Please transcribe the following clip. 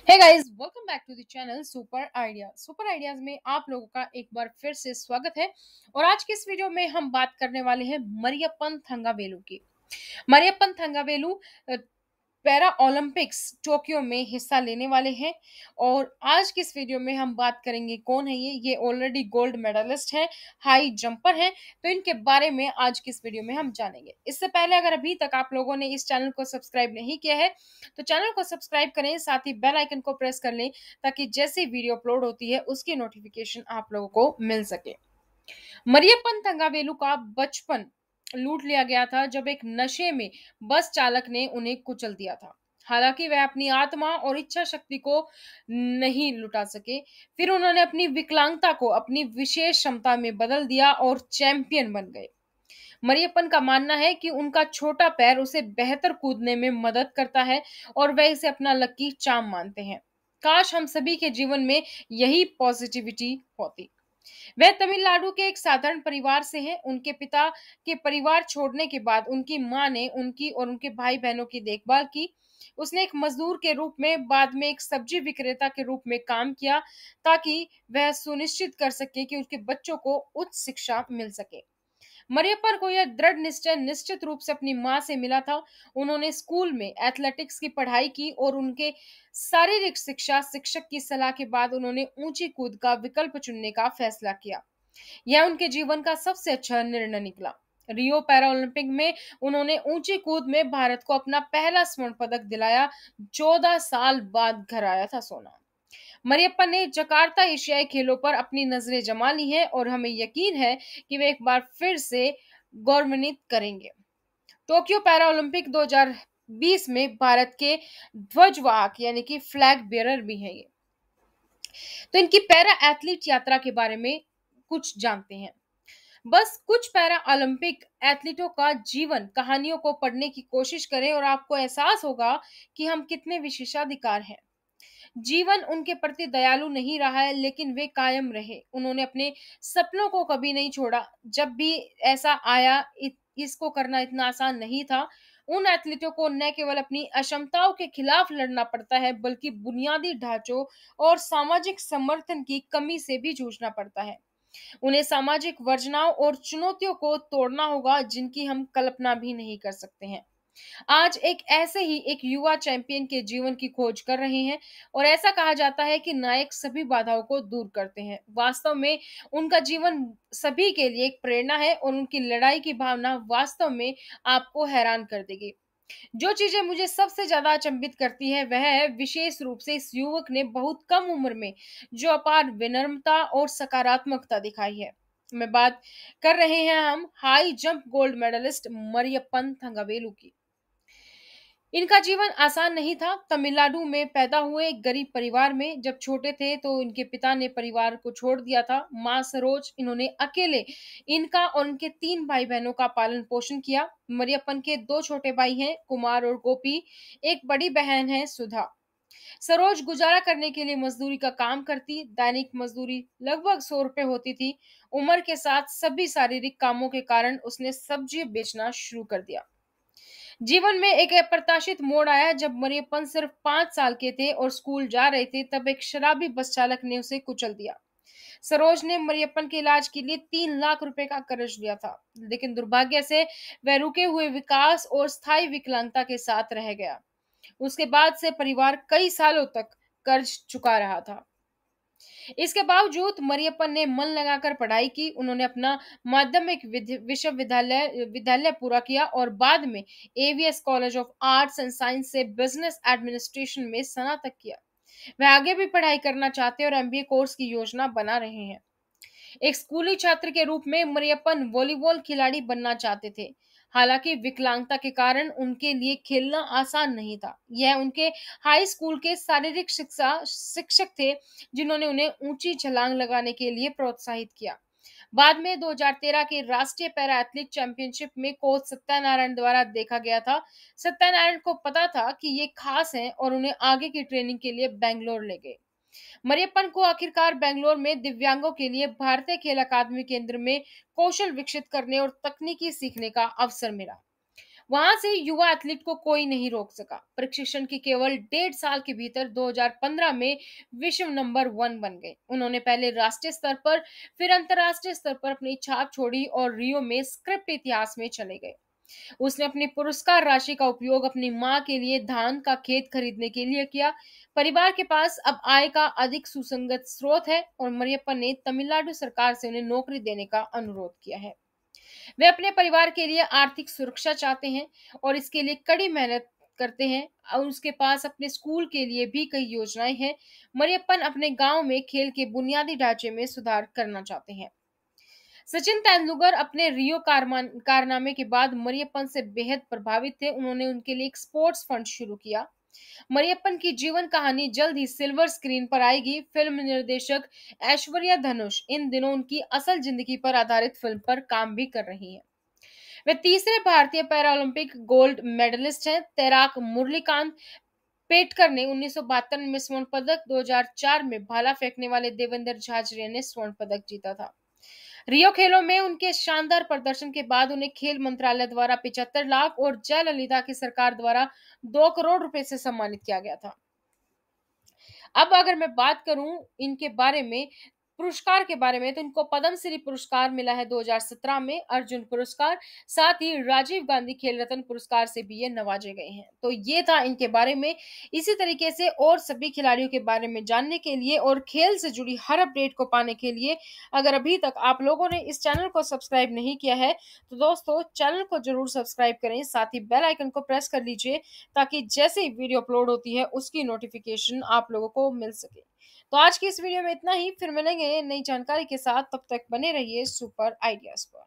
Hey guys, welcome back to the channel super ideas में आप लोगों का एक बार फिर से स्वागत है। और आज की इस वीडियो में हम बात करने वाले हैं मरियप्पन थंगावेलु की। Mariyappan Thangavelu para Olympics Tokyo में हिस्सा लेने वाले हैं। और आज की इस वीडियो में हम बात करेंगे कौन है ये ऑलरेडी गोल्ड मेडलिस्ट हैं, हाई जंपर हैं। तो इनके बारे में आज की इस वीडियो में हम जानेंगे। इससे पहले अगर अभी तक आप लोगों ने इस चैनल को सब्सक्राइब नहीं किया है तो चैनल को सब्सक्राइब करें, साथ ही बेल आइकन को प्रेस कर लें ताकि जैसे वीडियो अपलोड होती है उसकी नोटिफिकेशन आप लोगों को मिल सके। मरियप्पन थंगावेलु का बचपन लूट लिया गया था जब एक नशे में बस चालक ने उन्हें कुचल दिया था। हालांकि वह अपनी आत्मा और इच्छा शक्ति को नहीं लुटा सके। फिर उन्होंने अपनी विकलांगता को अपनी विशेष क्षमता में बदल दिया और चैंपियन बन गए। मरियप्पन का मानना है कि उनका छोटा पैर उसे बेहतर कूदने में मदद करता है और वह इसे अपना लकी चार्म मानते हैं। काश हम सभी के जीवन में यही पॉजिटिविटी होती। वह तमिलनाडु के एक साधारण परिवार से हैं। उनके पिता के परिवार छोड़ने के बाद उनकी मां ने उनकी और उनके भाई बहनों की देखभाल की। उसने एक मजदूर के रूप में, बाद में एक सब्जी विक्रेता के रूप में काम किया ताकि वह सुनिश्चित कर सके कि उसके बच्चों को उच्च शिक्षा मिल सके। मरियप्पन को यह दृढ़ निश्चय निश्चित रूप से अपनी मां से मिला था। उन्होंने स्कूल में एथलेटिक्स की पढ़ाई की और उनके शारीरिक शिक्षा शिक्षक की सलाह के बाद उन्होंने ऊंची कूद का विकल्प चुनने का फैसला किया। यह उनके जीवन का सबसे अच्छा निर्णय निकला। रियो पैरालंपिक में उन्होंने ऊंची कूद में भारत को अपना पहला स्वर्ण पदक दिलाया। 14 साल बाद घर आया था सोना। मरियप्पन ने जकार्ता एशियाई खेलों पर अपनी नजरें जमा ली हैं और हमें यकीन है कि वे एक बार फिर से गौरवान्वित करेंगे। टोक्यो पैरा ओलंपिक 2020 में भारत के ध्वजवाहक यानी कि फ्लैग बेयरर भी हैं ये। तो इनकी पैरा एथलीट यात्रा के बारे में कुछ जानते हैं। बस कुछ पैरा ओलंपिक एथलीटों का जीवन कहानियों को पढ़ने की कोशिश करें और आपको एहसास होगा कि हम कितने विशेषाधिकार हैं। जीवन उनके प्रति दयालु नहीं रहा है लेकिन वे कायम रहे। उन्होंने अपने सपनों को कभी नहीं छोड़ा। जब भी ऐसा आया इसको करना इतना आसान नहीं था। उन एथलीटों को न केवल अपनी अक्षमताओं के खिलाफ लड़ना पड़ता है बल्कि बुनियादी ढांचों और सामाजिक समर्थन की कमी से भी जूझना पड़ता है। उन्हें सामाजिक वर्जनाओं और चुनौतियों को तोड़ना होगा जिनकी हम कल्पना भी नहीं कर सकते हैं। आज ऐसे ही एक युवा चैंपियन के जीवन की खोज कर रहे हैं। और ऐसा कहा जाता है कि नायक सभी बाधाओं को दूर करते हैं। वास्तव में उनका जीवन सभी के लिए एक प्रेरणा है और उनकी लड़ाई की भावना वास्तव में आपको हैरान कर देगी। जो चीजें मुझे सबसे ज्यादा अचंभित करती है वह है विशेष रूप से इस युवक ने बहुत कम उम्र में जो अपार विनम्रता और सकारात्मकता दिखाई है। मैं बात कर रहे हैं हम high jump gold medalist Mariyappan Thangavelu की। इनका जीवन आसान नहीं था। तमिलनाडु में पैदा हुए एक गरीब परिवार में जब छोटे थे तो इनके पिता ने परिवार को छोड़ दिया था। मां सरोज इन्होंने अकेले इनका और उनके 3 भाई बहनों का पालन पोषण किया। मरियप्पन के 2 छोटे भाई हैं, कुमार और गोपी। एक बड़ी बहन है, सुधा। सरोज गुजारा करने के लिए मजदूरी का काम करती। दैनिक मजदूरी लगभग 100 रुपए होती थी। उम्र के साथ सभी शारीरिक कामों के कारण उसने सब्जी बेचना शुरू कर दिया। जीवन में एक अप्रत्याशित मोड़ आया जब मरियप्पन सिर्फ 5 साल के थे और स्कूल जा रहे थे। तब एक शराबी बस चालक ने उसे कुचल दिया। सरोज ने मरियप्पन के इलाज के लिए 3 लाख रुपए का कर्ज लिया था, लेकिन दुर्भाग्य से वह रुके हुए विकास और स्थायी विकलांगता के साथ रह गया। उसके बाद से परिवार कई सालों तक कर्ज चुका रहा था। इसके बावजूद मरियप्पन ने मन लगाकर पढ़ाई की। उन्होंने अपना माध्यमिक विश्वविद्यालय विद्यालय पूरा किया और बाद में ABS college of arts and science से बिजनेस एडमिनिस्ट्रेशन में स्नातक किया। वह आगे भी पढ़ाई करना चाहते हैं और एमबीए कोर्स की योजना बना रहे हैं। एक स्कूली छात्र के रूप में मरियप्पन वॉलीबॉल खिलाड़ी बनना चाहते थे। हालांकि विकलांगता के कारण उनके लिए खेलना आसान नहीं था। यह उनके हाई स्कूल के शारीरिक शिक्षा शिक्षक थे जिन्होंने उन्हें ऊंची छलांग लगाने के लिए प्रोत्साहित किया। बाद में 2013 के राष्ट्रीय पैरा एथलीट चैंपियनशिप में कोच सत्यानारायण द्वारा देखा गया था। सत्यानारायण को पता था कि ये खास हैं और उन्हें आगे की ट्रेनिंग के लिए बेंगलोर ले गए। मरियप्पन को आखिरकार बेंगलोर में दिव्यांगों के लिए भारतीय खेल अकादमी केंद्र में कौशल विकसित करने और तकनीकी सीखने का अवसर मिला। वहां से युवा एथलीट को कोई नहीं रोक सका। प्रशिक्षण के केवल 1.5 साल के भीतर 2015 में विश्व नंबर 1 बन गए। उन्होंने पहले राष्ट्रीय स्तर पर, फिर अंतर्राष्ट्रीय स्तर पर अपनी छाप छोड़ी और रियो में स्क्रिप्ट इतिहास में चले गए। उसने अपनी पुरस्कार राशि का उपयोग अपनी मां के लिए धान का खेत खरीदने के लिए किया। परिवार के पास अब आय का अधिक सुसंगत स्रोत है और मरियप्पन ने तमिलनाडु सरकार से उन्हें नौकरी देने का अनुरोध किया है। वे अपने परिवार के लिए आर्थिक सुरक्षा चाहते हैं और इसके लिए कड़ी मेहनत करते हैं और उसके पास अपने स्कूल के लिए भी कई योजनाएं हैं। मरियप्पन अपने गांव में खेल के बुनियादी ढांचे में सुधार करना चाहते हैं। सचिन तेंदुलकर अपने रियो कारनामे के बाद मरियप्पन से बेहद प्रभावित थे। उन्होंने उनके लिए एक स्पोर्ट्स फंड शुरू किया। मरियप्पन की जीवन कहानी जल्द ही सिल्वर स्क्रीन पर आएगी। फिल्म निर्देशक ऐश्वर्या धनुष इन दिनों उनकी असल जिंदगी पर आधारित फिल्म पर काम भी कर रही हैं। वे तीसरे भारतीय पैरालंपिक गोल्ड मेडलिस्ट हैं। तैराक मुरलीकांत पेटकर ने 1972 में स्वर्ण पदक, 2004 में भाला फेंकने वाले देवेंद्र झाझरिया ने स्वर्ण पदक जीता था। रियो खेलों में उनके शानदार प्रदर्शन के बाद उन्हें खेल मंत्रालय द्वारा 75 लाख और जयललिता की सरकार द्वारा 2 करोड़ रुपए से सम्मानित किया गया था। अब अगर मैं बात करूं इनके बारे में, पुरस्कार के बारे में, तो इनको पद्मश्री पुरस्कार मिला है 2017 में, अर्जुन पुरस्कार, साथ ही राजीव गांधी खेल रत्न पुरस्कार से भी ये नवाजे गए हैं। तो ये था इनके बारे में। इसी तरीके से और सभी खिलाड़ियों के बारे में जानने के लिए और खेल से जुड़ी हर अपडेट को पाने के लिए अगर अभी तक आप लोगों ने इस चैनल को सब्सक्राइब नहीं किया है तो दोस्तों चैनल को जरूर सब्सक्राइब करें, साथ ही बेल आइकन को प्रेस कर लीजिए ताकि जैसे ही वीडियो अपलोड होती है उसकी नोटिफिकेशन आप लोगों को मिल सके। तो आज की इस वीडियो में इतना ही, फिर मिलेंगे नई जानकारी के साथ। तब तक बने रहिए सुपर आइडियाज पर।